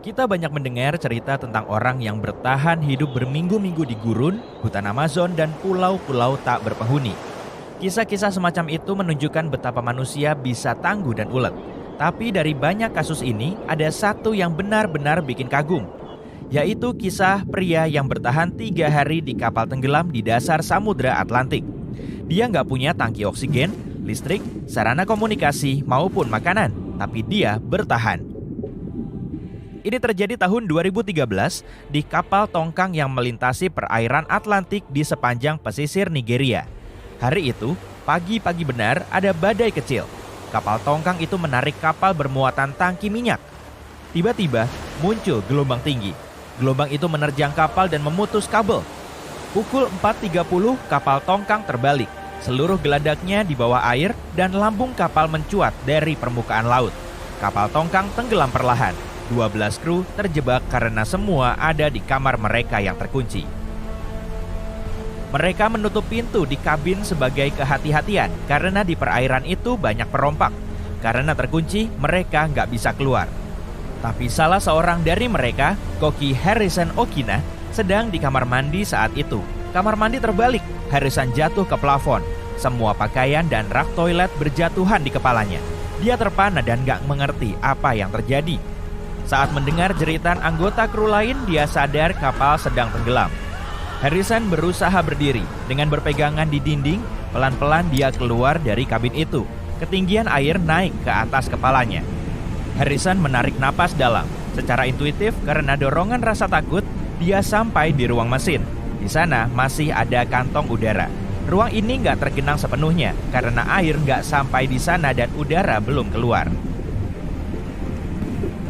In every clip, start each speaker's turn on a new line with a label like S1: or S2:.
S1: Kita banyak mendengar cerita tentang orang yang bertahan hidup berminggu-minggu di gurun, hutan Amazon, dan pulau-pulau tak berpenghuni. Kisah-kisah semacam itu menunjukkan betapa manusia bisa tangguh dan ulet. Tapi dari banyak kasus ini, ada satu yang benar-benar bikin kagum, yaitu kisah pria yang bertahan 3 hari di kapal tenggelam di dasar Samudra Atlantik. Dia nggak punya tangki oksigen, listrik, sarana komunikasi, maupun makanan, tapi dia bertahan. Ini terjadi tahun 2013 di kapal tongkang yang melintasi perairan Atlantik di sepanjang pesisir Nigeria. Hari itu, pagi-pagi benar ada badai kecil. Kapal tongkang itu menarik kapal bermuatan tangki minyak. Tiba-tiba muncul gelombang tinggi. Gelombang itu menerjang kapal dan memutus kabel. Pukul 4.30 kapal tongkang terbalik. Seluruh geladaknya di bawah air dan lambung kapal mencuat dari permukaan laut. Kapal tongkang tenggelam perlahan. 12 kru terjebak karena semua ada di kamar mereka yang terkunci. Mereka menutup pintu di kabin sebagai kehati-hatian karena di perairan itu banyak perompak. Karena terkunci, mereka nggak bisa keluar. Tapi salah seorang dari mereka, Koki Harrison Okina, sedang di kamar mandi saat itu. Kamar mandi terbalik, Harrison jatuh ke plafon. Semua pakaian dan rak toilet berjatuhan di kepalanya. Dia terpana dan nggak mengerti apa yang terjadi. Saat mendengar jeritan anggota kru lain, dia sadar kapal sedang tenggelam. Harrison berusaha berdiri. Dengan berpegangan di dinding, pelan-pelan dia keluar dari kabin itu. Ketinggian air naik ke atas kepalanya. Harrison menarik napas dalam. Secara intuitif, karena dorongan rasa takut, dia sampai di ruang mesin. Di sana masih ada kantong udara. Ruang ini nggak tergenang sepenuhnya, karena air nggak sampai di sana dan udara belum keluar.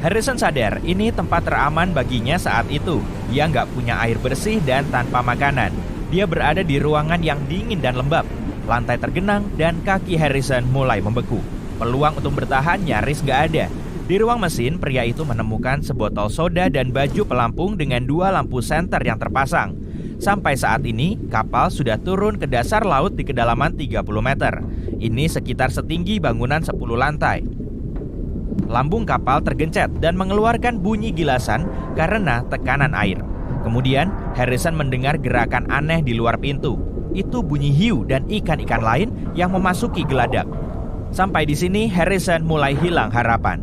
S1: Harrison sadar ini tempat teraman baginya saat itu. Dia nggak punya air bersih dan tanpa makanan. Dia berada di ruangan yang dingin dan lembab. Lantai tergenang dan kaki Harrison mulai membeku. Peluang untuk bertahan nyaris nggak ada. Di ruang mesin, pria itu menemukan sebotol soda dan baju pelampung dengan 2 lampu senter yang terpasang. Sampai saat ini, kapal sudah turun ke dasar laut di kedalaman 30 meter. Ini sekitar setinggi bangunan 10 lantai. Lambung kapal tergencet dan mengeluarkan bunyi gilasan karena tekanan air. Kemudian Harrison mendengar gerakan aneh di luar pintu. Itu bunyi hiu dan ikan-ikan lain yang memasuki geladak. Sampai di sini Harrison mulai hilang harapan.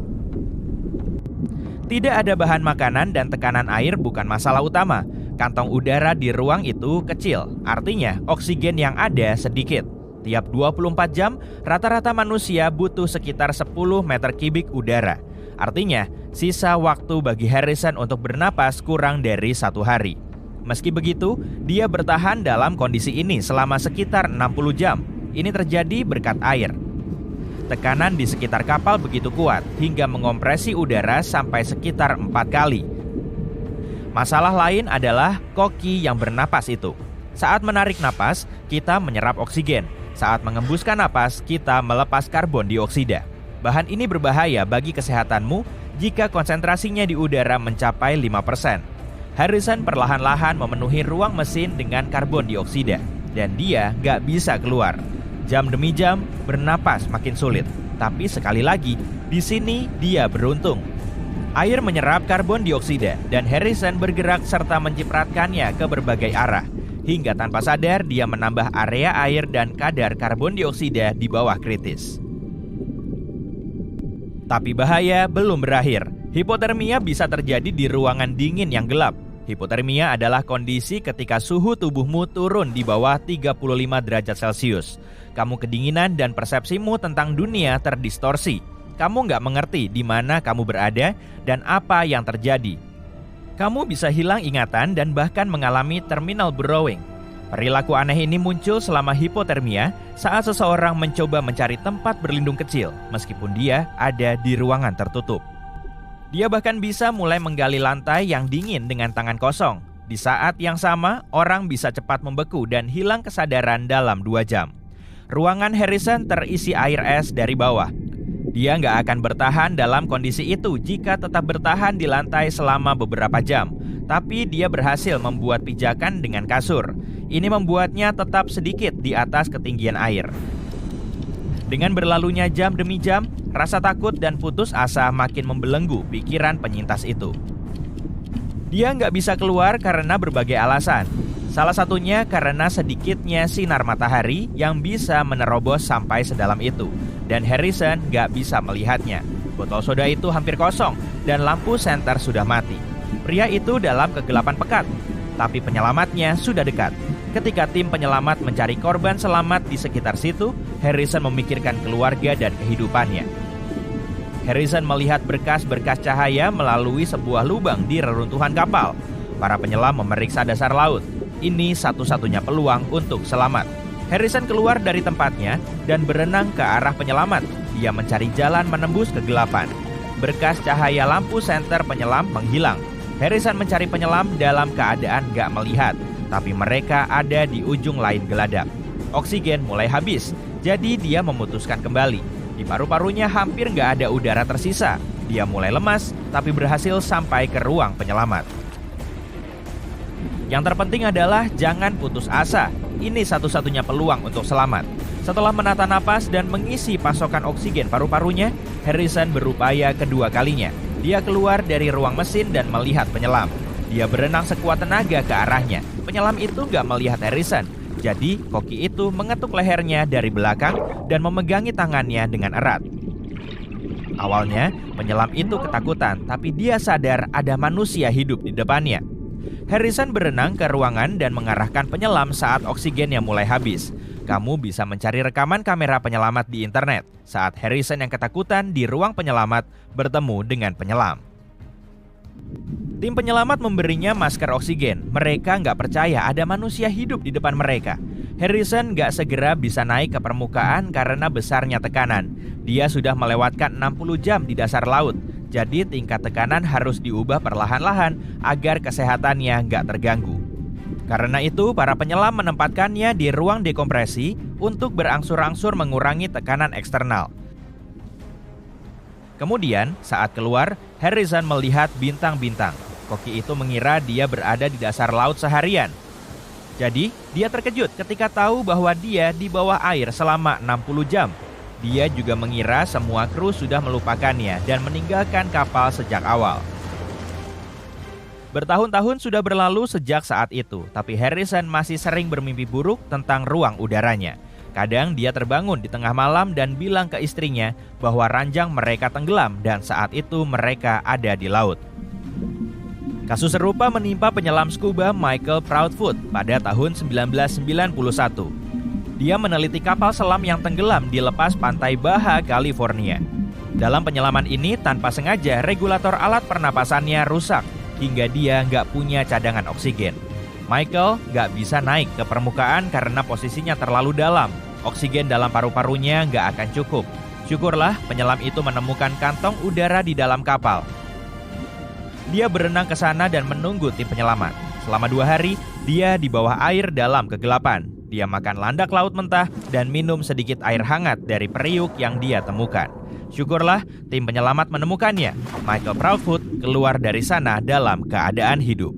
S1: Tidak ada bahan makanan dan tekanan air bukan masalah utama. Kantong udara di ruang itu kecil, artinya oksigen yang ada sedikit. Tiap 24 jam, rata-rata manusia butuh sekitar 10 meter kubik udara. Artinya, sisa waktu bagi Harrison untuk bernapas kurang dari 1 hari. Meski begitu, dia bertahan dalam kondisi ini selama sekitar 60 jam. Ini terjadi berkat air. Tekanan di sekitar kapal begitu kuat hingga mengompresi udara sampai sekitar 4 kali. Masalah lain adalah koki yang bernapas itu. Saat menarik napas, kita menyerap oksigen. Saat mengembuskan napas, kita melepas karbon dioksida. Bahan ini berbahaya bagi kesehatanmu jika konsentrasinya di udara mencapai 5%. Harrison perlahan-lahan memenuhi ruang mesin dengan karbon dioksida, dan dia gak bisa keluar. Jam demi jam, bernapas makin sulit. Tapi sekali lagi, di sini dia beruntung. Air menyerap karbon dioksida, dan Harrison bergerak serta mencipratkannya ke berbagai arah. Hingga tanpa sadar dia menambah area air dan kadar karbon dioksida di bawah kritis. Tapi bahaya belum berakhir. Hipotermia bisa terjadi di ruangan dingin yang gelap. Hipotermia adalah kondisi ketika suhu tubuhmu turun di bawah 35 derajat Celcius. Kamu kedinginan dan persepsimu tentang dunia terdistorsi. Kamu nggak mengerti di mana kamu berada dan apa yang terjadi. Kamu bisa hilang ingatan dan bahkan mengalami terminal burrowing. Perilaku aneh ini muncul selama hipotermia saat seseorang mencoba mencari tempat berlindung kecil meskipun dia ada di ruangan tertutup. Dia bahkan bisa mulai menggali lantai yang dingin dengan tangan kosong. Di saat yang sama, orang bisa cepat membeku dan hilang kesadaran dalam 2 jam. Ruangan Harrison terisi air es dari bawah. Dia nggak akan bertahan dalam kondisi itu jika tetap bertahan di lantai selama beberapa jam. Tapi dia berhasil membuat pijakan dengan kasur. Ini membuatnya tetap sedikit di atas ketinggian air. Dengan berlalunya jam demi jam, rasa takut dan putus asa makin membelenggu pikiran penyintas itu. Dia nggak bisa keluar karena berbagai alasan. Salah satunya karena sedikitnya sinar matahari yang bisa menerobos sampai sedalam itu. Dan Harrison nggak bisa melihatnya. Botol soda itu hampir kosong dan lampu senter sudah mati. Pria itu dalam kegelapan pekat, tapi penyelamatnya sudah dekat. Ketika tim penyelamat mencari korban selamat di sekitar situ, Harrison memikirkan keluarga dan kehidupannya. Harrison melihat berkas-berkas cahaya melalui sebuah lubang di reruntuhan kapal. Para penyelam memeriksa dasar laut. Ini satu-satunya peluang untuk selamat. Harrison keluar dari tempatnya dan berenang ke arah penyelamat. Dia mencari jalan menembus kegelapan. Berkas cahaya lampu senter penyelam menghilang. Harrison mencari penyelam dalam keadaan gak melihat, tapi mereka ada di ujung lain geladak. Oksigen mulai habis, jadi dia memutuskan kembali. Di paru-parunya hampir gak ada udara tersisa. Dia mulai lemas, tapi berhasil sampai ke ruang penyelamat. Yang terpenting adalah jangan putus asa. Ini satu-satunya peluang untuk selamat. Setelah menata napas dan mengisi pasokan oksigen paru-parunya, Harrison berupaya kedua kalinya. Dia keluar dari ruang mesin dan melihat penyelam. Dia berenang sekuat tenaga ke arahnya. Penyelam itu gak melihat Harrison. Jadi, koki itu mengetuk lehernya dari belakang dan memegangi tangannya dengan erat. Awalnya, penyelam itu ketakutan, tapi dia sadar ada manusia hidup di depannya. Harrison berenang ke ruangan dan mengarahkan penyelam saat oksigennya mulai habis. Kamu bisa mencari rekaman kamera penyelamat di internet saat Harrison yang ketakutan di ruang penyelamat bertemu dengan penyelam. Tim penyelamat memberinya masker oksigen. Mereka nggak percaya ada manusia hidup di depan mereka. Harrison nggak segera bisa naik ke permukaan karena besarnya tekanan. Dia sudah melewatkan 60 jam di dasar laut. Jadi tingkat tekanan harus diubah perlahan-lahan agar kesehatannya nggak terganggu. Karena itu, para penyelam menempatkannya di ruang dekompresi untuk berangsur-angsur mengurangi tekanan eksternal. Kemudian, saat keluar, Harrison melihat bintang-bintang. Koki itu mengira dia berada di dasar laut seharian. Jadi, dia terkejut ketika tahu bahwa dia di bawah air selama 60 jam. Dia juga mengira semua kru sudah melupakannya dan meninggalkan kapal sejak awal. Bertahun-tahun sudah berlalu sejak saat itu, tapi Harrison masih sering bermimpi buruk tentang ruang udaranya. Kadang dia terbangun di tengah malam dan bilang ke istrinya bahwa ranjang mereka tenggelam dan saat itu mereka ada di laut. Kasus serupa menimpa penyelam scuba Michael Proudfoot pada tahun 1991. Dia meneliti kapal selam yang tenggelam di lepas pantai Baja California. Dalam penyelaman ini, tanpa sengaja regulator alat pernapasannya rusak hingga dia nggak punya cadangan oksigen. Michael nggak bisa naik ke permukaan karena posisinya terlalu dalam. Oksigen dalam paru-parunya nggak akan cukup. Syukurlah penyelam itu menemukan kantong udara di dalam kapal. Dia berenang ke sana dan menunggu tim penyelamat. Selama 2 hari, dia di bawah air dalam kegelapan. Dia makan landak laut mentah dan minum sedikit air hangat dari periuk yang dia temukan. Syukurlah tim penyelamat menemukannya. Michael Proudfoot keluar dari sana dalam keadaan hidup.